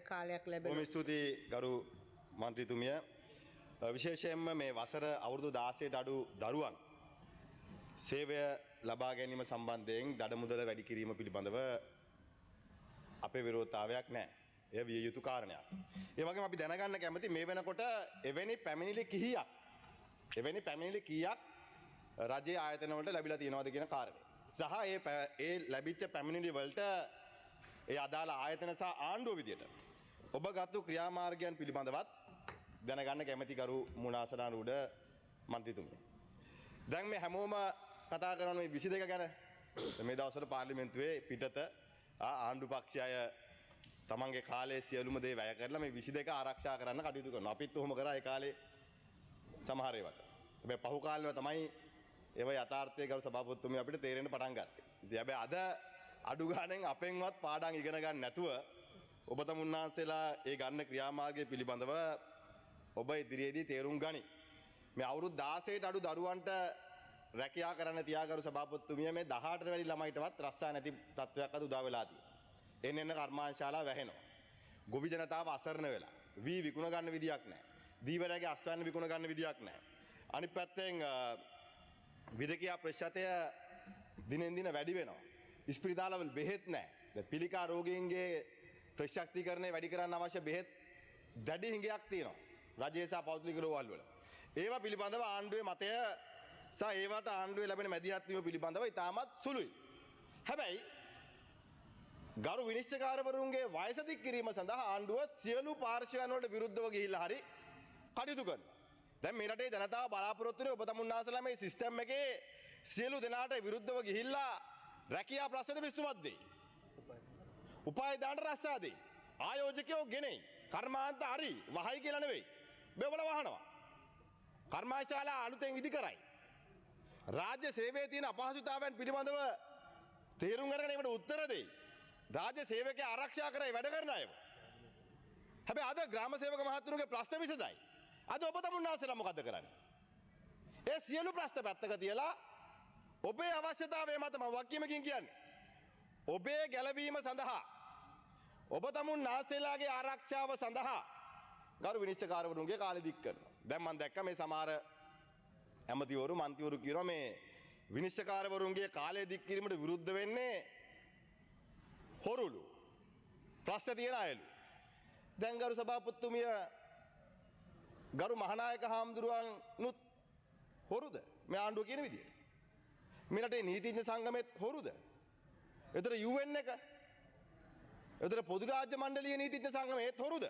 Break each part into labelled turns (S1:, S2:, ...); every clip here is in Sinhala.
S1: කාලයක් ලැබෙනවා.
S2: බොහොම ස්තුතියි ගරු මන්ත්‍රීතුමිය. විශේෂයෙන්ම මේ වසර අවුරුදු 16ට අඩු දරුවන් සේවය ලබා ගැනීම සම්බන්ධයෙන් දඩමුදල වැඩි කිරීම පිළිබඳව අපේ විරෝධතාවයක් නැහැ. එය විය යුතු කාරණයක්. ඒ වගේම අපි දැනගන්න කැමති මේ වෙනකොට එවැනි පැමිණිලි කීයක් රජයේ ආයතන වලට ලැබිලා තියෙනවද කියන කාරණේ. සහ ඒ ලැබිච්ච පැමිණිලි වලට ඒ අදාළ ආයතන සහ ආණ්ඩුව විදියට ඔබ ගත්තු ක්‍රියාමාර්ගයන් පිළිබඳවත් දැනගන්න කැමති ගරු මුණාසනාරූඪ මන්ත්‍රීතුමිය. දැන් මේ හැමෝම කතා කරන මේ 22 ගැන මේ දවස්වල පාර්ලිමේන්තුවේ පිටත ආණ්ඩු පක්ෂය අය තමන්ගේ කාලයේ සියලුම දේ වැය කරලා මේ 22 ආරක්ෂා කරන්න කටයුතු කරනවා. අපිත් ඔහොම කරා ඒ කාලේ සමහර ඒවාට. හැබැයි පහු කාලෙම තමයි ඒව යථාර්ථයේ ගරු සභාපතිතුමිය අපිට තේරෙන්න පටන් ගත්තේ. ඉතින් හැබැයි අද අඩු ගානෙන් අපෙන්වත් පාඩම් ඉගෙන ගන්න නැතුව ඔබ තමුන්නාන්සේලා ඒ ගන්න ක්‍රියාමාර්ගය පිළිබඳව ඔබ ඉදිරියේදී තේරුම් ගනි. මේ අවුරුදු 16ට අඩු දරුවන්ට රැකියා කරන්න තියාගරු සභාපතිතුමිය මේ 18ට වැඩි ළමයිටවත් රස්සා නැති තත්වයක් අද උදා වෙලා තියෙනවා. එන්න කර්මාන්තශාලා වැහෙනවා. ගොවි ජනතාව අසරණ වෙලා. වී විකුණ ගන්න විදියක් නැහැ. දීවරයාගේ අස්වැන්න විකුණ ගන්න විදියක් නැහැ. අනිත් පැත්තෙන් විදකියා ප්‍රතිශතය දිනෙන් දින වැඩි වෙනවා. ඉස්පිරිතාලවල බෙහෙත් නැහැ. දැන් පිළිකා රෝගීන්ගේ ප්‍රතිශක්තිකරණය වැඩි කරන්න අවශ්‍ය බෙහෙත් දැඩි හිඟයක් තියෙනවා. රජයේ සහ පෞද්ගලික රෝහල් වල. ඒවා පිළිබඳව ආණ්ඩුවේ මතය සහ ඒවට ආණ්ඩුවේ ලැබෙන මැදිහත් වීම පිළිබඳව ඉතාමත් සුළුයි. හැබැයි ගරු විනිශ්චයකාරවරුන්ගේ වයස දික් කිරීම සඳහා ආණ්ඩුව සියලු පාර්ශ්වයන් වලට විරුද්ධව ගිහිල්ලා හරි කටයුතු කරනවා. දැන් මේ රටේ ජනතාව බලාපොරොත්තු වෙන්නේ ඔබ තමුන්නාසලා මේ සිස්ටම් එකේ සියලු දෙනාට විරුද්ධව ගිහිල්ලා රැකියා ප්‍රශ්න විසඳුමක් දෙයි. උපාය දාන්න රස්සා දෙයි. ආයෝජකයෝ ගෙනෙයි. කර්මාන්ත හරි වහයි කියලා නෙවෙයි. බෙවල වහනවා. කර්මාශාලා අලුතෙන් ඉදි කරයි. රාජ්‍ය සේවයේ තියෙන අපහසුතාවයන් පිළිබඳව තේරුම් අරගෙන ඒකට උත්තර දෙයි. රාජ්‍ය සේවකයා ආරක්ෂා කරයි වැඩ කරන අයව. හැබැයි අද ග්‍රාම සේවක මහතුරුගේ ප්‍රශ්න විසඳයි. අද ඔබ තමුන්නාන්සේලා මොකද කරන්නේ? ඒ සියලු ප්‍රශ්න පැත්තක තියලා ඔබේ අවශ්‍යතාවය මත මම වක්කීමකින් කියන්නේ. ඔබේ ගැලවීම සඳහා ඔබ තමුන්නාන්සේලාගේ ආරක්ෂාව සඳහා ගරු විනිශ්චයකාරවරුන්ගේ කාලය දික් කරනවා. දැන් මම දැක්ක මේ සමහර ඇමතිවරු මන්ත්‍රීවරු කියනවා මේ විනිශ්චයකාරවරුන්ගේ කාලය දික් කිරීමට විරුද්ධ වෙන්නේ හොරුලු. ප්‍රශ්න තියෙන අයලු. දැන් ගරු සභාපතිතුමිය ගරු මහානායක හාමුදුරුවන්නුත් හොරුද? මේ ආණ්ඩුව කියන විදියට. මේ රටේ නීතිඥ සංගමෙත් හොරුද? එතන UN එක. එතන පොදු රාජ්‍ය මණ්ඩලීය නීතිඥ සංගමෙත් හොරුද?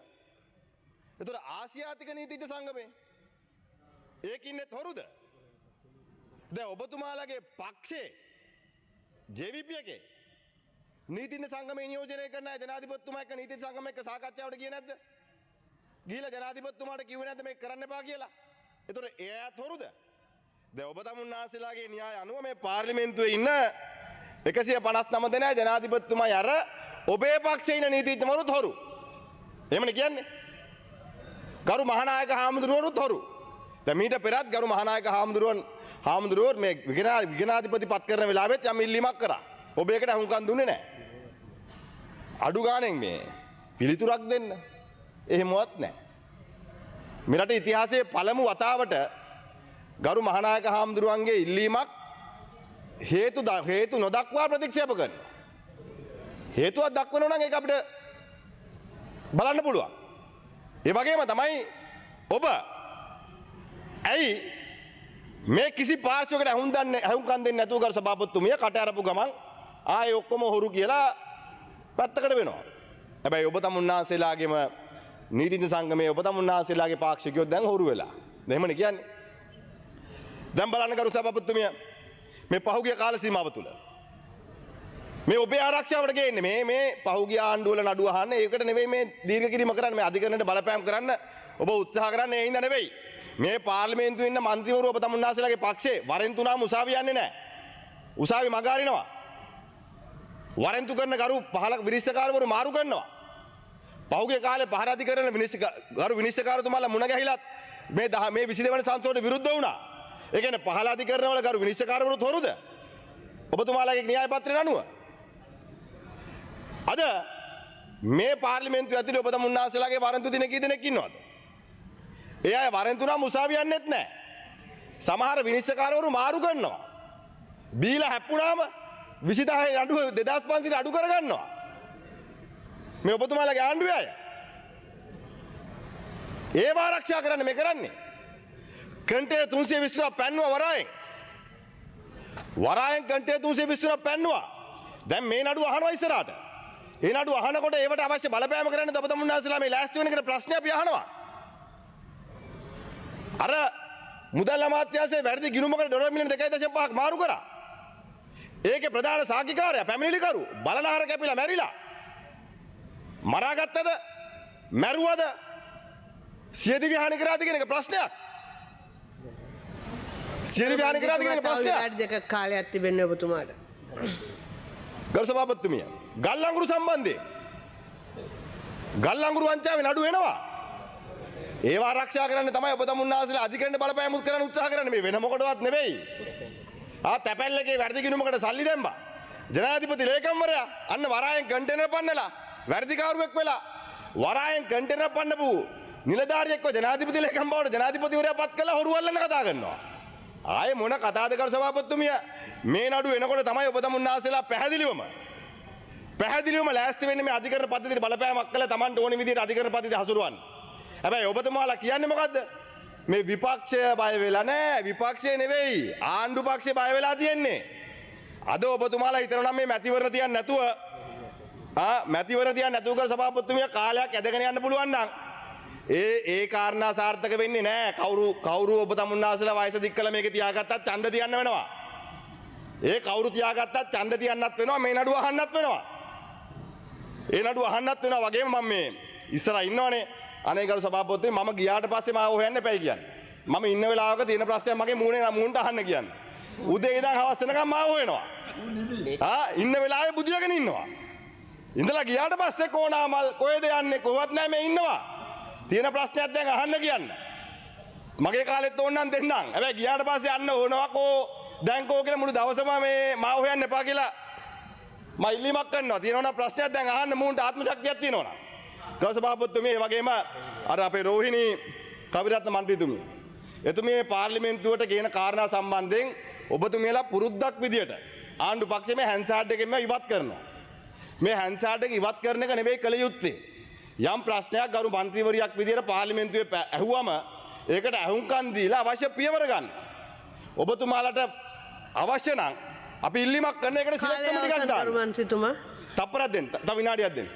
S2: එතන ආසියාතික නීතිඥ සංගමේ ඒකින්නෙත් හොරුද? දැන් ඔබතුමාලගේ පක්ෂේ JVP එකේ නීතිඥ සංගමේ නියෝජනය කරන ජනාධිපතිතුමා එක්ක නීතිඥ සංගම එක්ක සාකච්ඡාවට ගියේ නැද්ද? ගිහිලා ජනාධිපතිතුමාට කිව්වේ නැද්ද මේක කරන්න එපා කියලා? ඒතර එයාත් හොරුද? දැන් ඔබ තමුන්නාන්සේලාගේ න්‍යාය අනුව මේ පාර්ලිමේන්තුවේ ඉන්න 159 දෙනා ජනාධිපතිතුමායි අර ඔබේ පක්ෂේ ඉන්න නීතිඥවරුත් හොරු. එහෙමනේ කියන්නේ? ගරු මහානායක හාමුදුරුවරුත් හොරු. දැන් මීට පෙරත් ගරු මහානායක හාමුදුරුවෝ මේ විගණාධිපති පත් කරන වෙලාවෙත් යම් ඉල්ලීමක් කරා. ඔබ ඒකට අහුම්කම් දුන්නේ නැහැ. අඩු ගාණෙන් මේ පිළිතුරක් දෙන්න. එහෙමවත් නැහැ. මේ රටේ ඉතිහාසයේ පළමු වතාවට ගරු මහානායක හාමුදුරුවන්ගේ ඉල්ලීමක් හේතු නොදක්වා ප්‍රතික්ෂේප කරනවා. හේතුවක් දක්වනවා නම් ඒක අපිට බලන්න පුළුවන්. ඒ වගේම තමයි ඔබ ඇයි මේ කිසි පාර්ශ්වයකට අහුම්කම් දෙන්නේ නැතුව ගරු සභාපතිතුමිය කට අරපු ගමන් ආයේ ඔක්කොම හොරු කියලා පැත්තකට වෙනවා. හැබැයි ඔබ තමුන්නාන්සේලාගේම නීතිඥ සංගමයේ ඔබ තමුන්නාන්සේලාගේ පාක්ෂිකයෝ දැන් හොරු වෙලා. එහෙමනේ කියන්නේ. දැන් බලන්න ගරු සභාපතිතුමිය මේ පහුගිය කාල සීමාව තුළ මේ ඔබේ ආරක්ෂාවට ගේන්නේ මේ පහුගිය ආණ්ඩුවල නඩුව අහන්න ඒකට නෙවෙයි මේ දීර්ඝ කිරීම කරන්න මේ අධිකරණයට බලපෑම් කරන්න ඔබ උත්සාහ කරන්නේ ඒ හින්දා නෙවෙයි. මේ පාර්ලිමේන්තුවේ ඉන්න മന്ത്രിවරු ඔබ තමුන්නාන්සේලාගේ පක්ෂේ වරෙන්තු නාම උසාවිය යන්නේ නැහැ. උසාවි මග අරිනවා. වරෙන්තු කරන ගරු 15 විනිශ්චයකාරවරු මාරු කරනවා. පහුගිය කාලේ පහර අධිකරණ ගරු විනිශ්චයකාරතුමාලා මුණ ගැහිලත් මේ 22 වෙනි සංසෝධනයට විරුද්ධ වුණා. ඒ කියන්නේ පහළ අධිකරණ වල ගරු විනිශ්චයකාරවරුත් හොරුද? ඔබතුමාලාගේ න්‍යාය පත්‍රය අනුව. අද මේ පාර්ලිමේන්තුව ඇතුලේ ඔබ තමුන්නාසලාගේ වරන්තු දින කී දෙනෙක් ඉන්නවද? ඒ අය වරන්තු නම් උසාවි යන්නෙත් නැහැ. සමහර විනිශ්චයකාරවරු මාරු කරනවා. බීලා හැප්පුණාම 20000 අඩුව 2500 අඩු කරගන්නවා. මේ ඔබතුමාලගේ ආණ්ඩුවේ අය. ඒව ආරක්ෂා කරන්න මේ කරන්නේ. කන්ටේනර් 323ක් පැන්නුවා වරායෙන්. වරායෙන් කන්ටේනර් 323ක් පැන්නුවා. දැන් මේ නඩුව අහනවා ඉස්සරහට. ඒ නඩුව අහනකොට ඒවට අවශ්‍ය බලපෑම කරන්න ඔබ තමුන්නාසලා මේ ලෑස්ති වෙන කියන ප්‍රශ්නේ අපි අහනවා. අර මුදල් අමාත්‍යාංශයේ වැඩි ගිණුමකට ඩොලර් මිලියන 2.5ක් මාරු කරා. ඒකේ ප්‍රධාන සාක්ෂිකාරයා පැමිණිලිකරු බලනහර කැපිලා මැරිලා. මරාගත්තද? මැරුවද? සියදිවි හානි කරාද කියන එක ප්‍රශ්නයක්. සියදිවි හානි කරාද කියන එක ප්‍රශ්නයක්.
S1: දෙක කාලයක් තිබෙන්නේ ඔබතුමාට.
S2: ගරු සභාපතිතුමිය ගල් අඟුරු සම්බන්ධයෙන් ගල් අඟුරු වංචාවේ නඩු වෙනවා. ඒව ආරක්ෂා කරන්න තමයි ඔබ තමුන්නාසලා අධිකරණ බලපෑම් කරන්න උත්සාහ කරන්නේ. මේ වෙන මොකටවත් නෙවෙයි. තැපැල්ලකේ වැඩි ගිණුමකට සල්ලි දැම්මා. ජනාධිපති ලේකම්වරයා අන්න වරායෙන් කන්ටේනර් පන්නලා වැඩිකාරුවෙක් වෙලා වරායෙන් කන්ටේනර් පන්නපු නිලධාරියෙක්ව ජනාධිපති ලේකම් බවට ජනාධිපතිවරයා පත් කළා හොරු අල්ලන්න කතා කරනවා. ආයේ මොන කතාවද කර සභාපතිතුමිය මේ නඩු එනකොට තමයි ඔබ තමුන්නාසලා පැහැදිලිවම ලෑස්ති වෙන්නේ මේ අධිකරණ පද්ධතියට බලපෑමක් කළා Tamanට ඕනේ විදිහට අධිකරණ පද්ධතිය හසුරවන්න. හැබැයි ඔබතුමාලා කියන්නේ මොකද්ද? මේ විපක්ෂය බය වෙලා නැහැ. විපක්ෂය නෙවෙයි ආණ්ඩු පක්ෂය බය වෙලා තියෙන්නේ. අද ඔබතුමාලා හිතනවා නම් මේ මැතිවරණ තියන්න නැතුව මැතිවරණ තියන්න නැතුව කර සභාපතිතුමිය කාලයක් ඇදගෙන යන්න පුළුවන් නම් ඒ කාරණා සාර්ථක වෙන්නේ නැහැ. කවුරු ඔබ තමුන්නාසලා වයස දික් කළා මේක තියාගත්තත් ඡන්ද තියන්න වෙනවා. ඒ කවුරු තියාගත්තත් ඡන්ද තියන්නත් වෙනවා. මේ නඩුව අහන්නත් වෙනවා. ඒ නඩුව අහන්නත් වෙනවා වගේම මම මේ ඉස්සරහා ඉන්නවනේ. අනේ ගරු සභාපතිතුමනි මම ගියාට පස්සේ මාව හොයන්න එපයි කියන්නේ. මම ඉන්න වෙලාවක තියෙන ප්‍රශ්නයක් මගේ මූණට අහන්න කියන්නේ. උදේ ඉඳන් හවස වෙනකම් මාව හොයනවා. ඉන්න වෙලාවේ බුදියාගෙන ඉන්නවා. ඉඳලා ගියාට පස්සේ කොනාමල් කොහෙද යන්නේ කොහොවත් නැහැ මේ ඉන්නවා. තියෙන ප්‍රශ්නයක් දැන් අහන්න කියන්න. මගේ කාලෙත් ඕනනම් දෙන්නම්. හැබැයි ගියාට පස්සේ යන්න ඕනවා කෝ දැන් කෝ කියලා මුළු දවසම මේ මාව හොයන්න එපා කියලා මම ඉල්ලීමක් කරනවා. තියෙනවා ප්‍රශ්නයක් දැන් අහන්න මූණට ආත්ම ශක්තියක් තියෙනවා. ගරු සභාපතිතුමනි ඒ වගේම අර අපේ රෝහිණී කවිරත්න මන්ත්‍රීතුමිය එතුමිය පාර්ලිමේන්තුවට කියන කාරණා සම්බන්ධයෙන් ඔබතුමියලා පුරුද්දක් විදියට ආණ්ඩු පක්ෂයේ මේ හැන්සාඩ් එකෙන්ම ඉවත් කරනවා. මේ හැන්සාඩ් එක ඉවත් කරන එක නෙවෙයි කළ යුත්තේ. යම් ප්‍රශ්නයක් ගරු මන්ත්‍රීවරියක් විදියට පාර්ලිමේන්තුවේ ඇහුවම ඒකට අහුම්කම් දීලා අවශ්‍ය පියවර ගන්න. ඔබතුමාලට අවශ්‍ය නම් අපි ඉල්ලීමක් කරන එකට සිලෙක්ට් කමිටි එකක් දාන්න.
S1: මන්ත්‍රීතුමා
S2: තප්පරයක් දෙන්න. තව විනාඩියක් දෙන්න.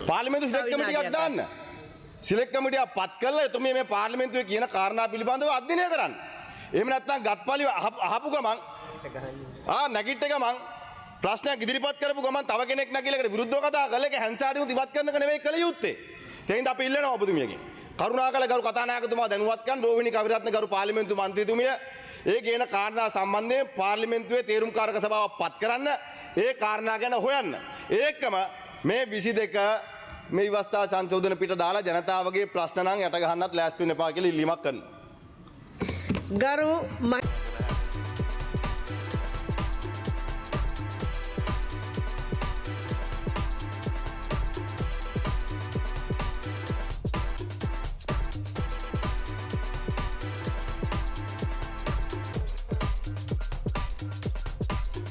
S2: පාර්ලිමේන්තු සිලෙක්ට් කමිටි එකක් දාන්න. සිලෙක්ට් කමිටියක් පත් කළා එතුමිය මේ පාර්ලිමේන්තුවේ කියන කාරණා පිළිබඳව අධ්‍යයනය කරන්න. එහෙම නැත්නම් ගත්පලි අහපු ගමන් නැගිට ගමන් ප්‍රශ්නයක් ඉදිරිපත් කරපු ගමන් තව කෙනෙක් නැගිලා ඒකට විරුද්ධව කතා කරලා ඒක හැන්සාඩියුත් ඉවත් කරන එක නෙවෙයි කළ යුත්තේ. ඒ හින්දා අපි ඉල්ලනවා ඔබතුමියගෙන්. කරුණාකරලා ගරු කතානායකතුමා දැනුවත් කරන්න රෝහිණී කවිරත්න ගරු පාර්ලිමේන්තු මන්ත්‍රීතුමිය ඒ කියන කාරණා සම්බන්ධයෙන් පාර්ලිමේන්තුවේ තේරුම්කාරක සභාවක් පත් කරන්න ඒ කාරණා ගැන හොයන්න. ඒකම මේ 22 මේ විවස්ථා සංශෝධන පිට දාලා ජනතාවගේ ප්‍රශ්න නම් යට ගහන්නත් ලෑස්ති වෙන්න එපා කියලා ඉල්ලීමක් කරනවා.
S1: ගරු